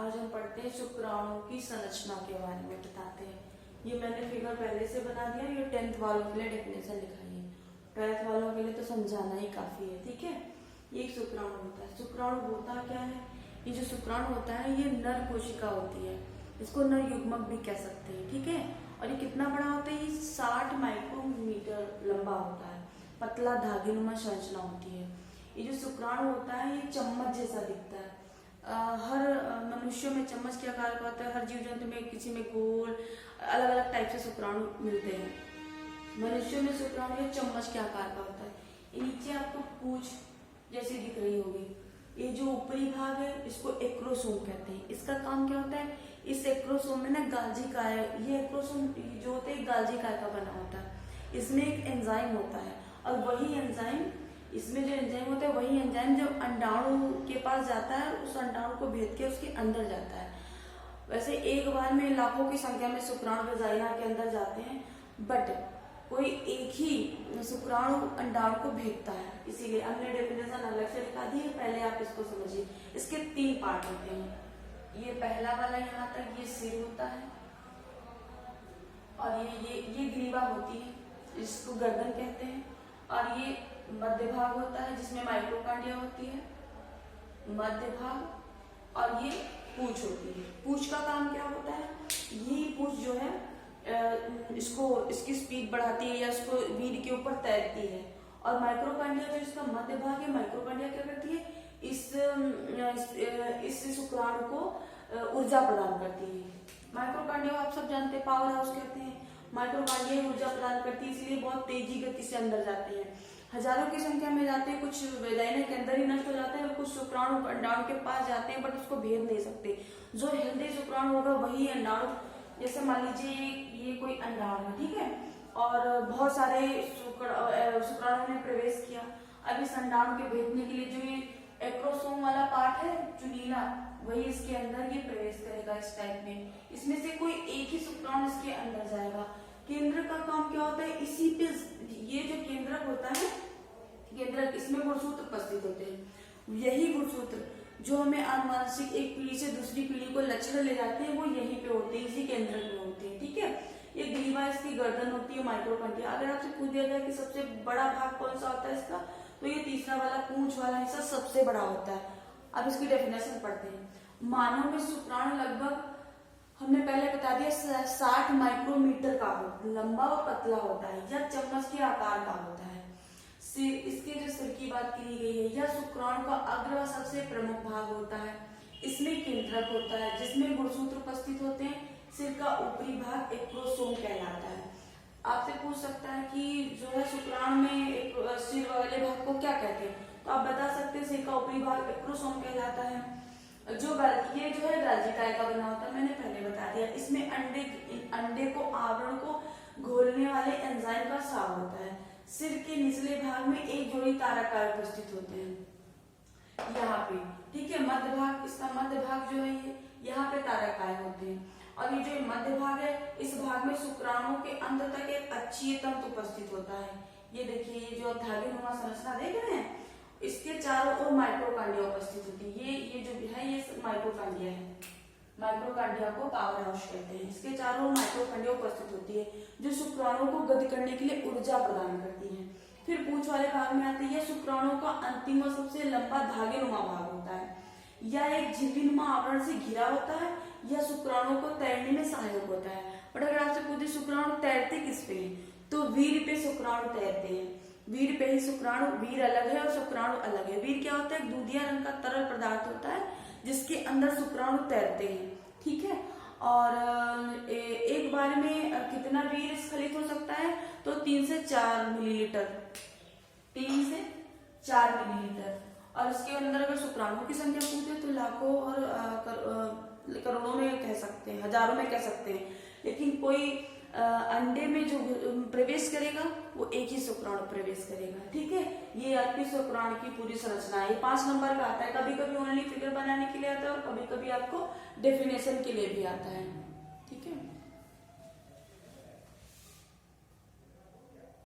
आज हम पढ़ते हैं शुक्राणु की संरचना के बारे में बताते हैं। ये मैंने फिगर पहले से बना दिया। ये 10th वालों के लिए डेफिनेशन लिखाई है, 12th वालों के लिए तो समझाना ही काफी है। ठीक है, ये एक शुक्राणु होता है। शुक्राणु होता क्या है? ये जो शुक्राणु होता है ये नर कोशिका होती है, इसको नर युग्मक भी कह सकते हैं। ठीक है, और ये कितना बड़ा होता है? ये 60 माइक्रोमीटर लंबा होता है, पतला धागेनुमा संरचना होती है। ये जो शुक्राणु होता है ये चम्मच जैसा दिखता है। हर मनुष्यों में चम्मच के आकार का होता है, हर जीव जंतु में किसी में गोल, अलग अलग टाइप से शुक्राणु मिलते हैं। मनुष्यों में शुक्राणु ये चम्मच के आकार का होता है। ये नीचे आपको पूंछ जैसी दिख रही होगी। ये जो ऊपरी भाग है इसको एक्रोसोम कहते हैं। इसका काम क्या होता है? इस एक्रोसोम में ना गाल्जिकाय, ये एक्रोसोम जो होते हैं गाल्जिकाय का बना होता है। इसमें एक एंजाइम होता है और वही एंजाइम, इसमें जो एंजाइम होता है वही एंजाइम जब अंडाणु के पास जाता है उस अंडाणु को भेद के उसके अंदर जाता है। वैसे एक बार में लाखों की संख्या में शुक्राणु वजाइना के अंदर जाते हैं, बट कोई एक ही शुक्राणु अंडाणु को भेदता है। इसीलिए हमने डेफिनेशन अलग से लिखा दी है, पहले आप इसको समझिए। इसके 3 पार्ट होते हैं। ये पहला वाला यहाँ तक ये सिर होता है और ये ग्रीवा होती है, इसको गर्दन कहते हैं। और ये मध्य भाग होता है जिसमें माइक्रोकांडिया होती है, मध्य भाग। और ये पूंछ होती है। पूंछ का काम क्या होता है? ये पूंछ जो है इसकी स्पीड बढ़ाती है या इसको वीर के ऊपर तैरती है। और माइक्रोकांडिया जो इसका मध्य भाग है, माइक्रोकांडिया क्या करती है? इस शुक्राणु को ऊर्जा प्रदान करती है। माइक्रोकांडिया आप सब जानते हैं, पावर हाउस कहते हैं। माइक्रोकांडिया ऊर्जा प्रदान करती है, इसलिए बहुत तेजी गति से अंदर जाते हैं। हजारों की संख्या में जाते हैं, कुछ वेजाइना के अंदर ही नष्ट हो जाते हैं और कुछ शुक्राणु अंडाणु के पास जाते हैं, बट उसको भेद नहीं सकते। जो हेल्दी शुक्राणु होगा वही अंडाणु, जैसे मान लीजिए ये कोई अंडाणु है, ठीक है, और बहुत सारे शुक्राणु ने प्रवेश किया। अब इस अंडाणु के भेदने के लिए जो ये एक्रोसोम वाला पार्ट है चुनीला, वही इसके अंदर ये प्रवेश करेगा इस टाइप में। इसमें से कोई एक ही शुक्राणु इसके अंदर जाएगा। केंद्रक का काम क्या होता है? इसी पे ये जो केंद्रक होता है, केंद्रक, इसमें गुणसूत्र उपस्थित होते हैं। यही गुणसूत्र जो हमें आनुवांशिक एक पीढ़ी से दूसरी पीढ़ी को लक्षण ले जाते हैं वो यहीं पे होते हैं, इसी केंद्रक में होते हैं। ठीक है, ये ग्रीवा इसकी गर्दन होती है, माइक्रोकांडिया। अगर आपसे पूछ दिया जाए कि सबसे बड़ा भाग कौन सा होता है इसका, तो ये तीसरा वाला पूंछ वाला हिस्सा सबसे बड़ा होता है। अब इसकी डेफिनेशन पढ़ते हैं। मानव में शुक्राणु लगभग, हमने पहले बता दिया, 60 माइक्रोमीटर का लंबा और पतला होता है या चम्मच के आकार का होता है। सिर, इसके जो सिर की बात की गई है, यह शुक्राणु का अग्र व सबसे प्रमुख भाग होता है। इसमें केंद्रक होता है जिसमें गुणसूत्र उपस्थित होते हैं। सिर का ऊपरी भाग एक्रोसोम कहलाता है। आपसे पूछ सकता है कि जो है शुक्राणु में एक सिर वाले भाग को क्या कहते हैं, तो आप बता सकते हैं सिर का ऊपरी भाग एक्रोसोम कहलाता है। ये जो है गाल्जिकाय का बना होता है, मैंने पहले बता दिया। इसमें अंडे को, आवरण को घोलने वाले एंजाइम का स्राव होता है। सिर के निचले भाग में एक जोड़ी तारकाय उपस्थित होते हैं यहाँ पे। ठीक है, मध्य भाग, इसका मध्य भाग जो है ये यहाँ पे तारकाय होते हैं। और ये जो मध्य भाग है, इस भाग में शुक्राणु के अंत तक एक अक्षीय तंतु उपस्थित होता है। ये देखिए, ये जो धागेनुमा संरचना देख रहे हैं, इसके चारों ओर माइक्रोकांडिया उपस्थित होती है। ये जो है ये माइक्रोकांडिया है। माइक्रोकांडिया को पावर हाउस कहते हैं। इसके चारों ओर माइक्रोकांडिया उपस्थित होती है जो शुक्राणु को गति करने के लिए ऊर्जा प्रदान करती है। फिर पूंछ वाले भाग में आती है। शुक्राणु का अंतिम और सबसे लंबा धागेनुमा भाग होता है। यह एक झिल्लीनुमा आवरण से घिरा होता है। यह शुक्राणु को तैरने में सहायक होता है। बट अगर आपसे पूछे शुक्राणु तैरते किस पे है, तो वीर पे शुक्राणु तैरते हैं। वीर पे ही शुक्राणु, वीर अलग है और शुक्राणु अलग है। वीर क्या होता है? एक दूधिया रंग का तरल पदार्थ होता है जिसके अंदर शुक्राणु तैरते हैं। ठीक है, और एक बार में कितना वीर स्खलित हो सकता है? तो 3 से 4 मिलीलीटर, 3 से 4 मिलीलीटर। और इसके अंदर अगर शुक्राणु की संख्या पूछे तो लाखों और करोड़ों में कह सकते हैं, हजारों में कह सकते हैं। लेकिन कोई अंडे में जो प्रवेश करेगा वो एक ही शुक्राणु प्रवेश करेगा। ठीक है, ये आपकी शुक्राणु की पूरी संरचना है। ये 5 नंबर का आता है। कभी कभी ओनली फिगर बनाने के लिए आता है और कभी कभी आपको डेफिनेशन के लिए भी आता है।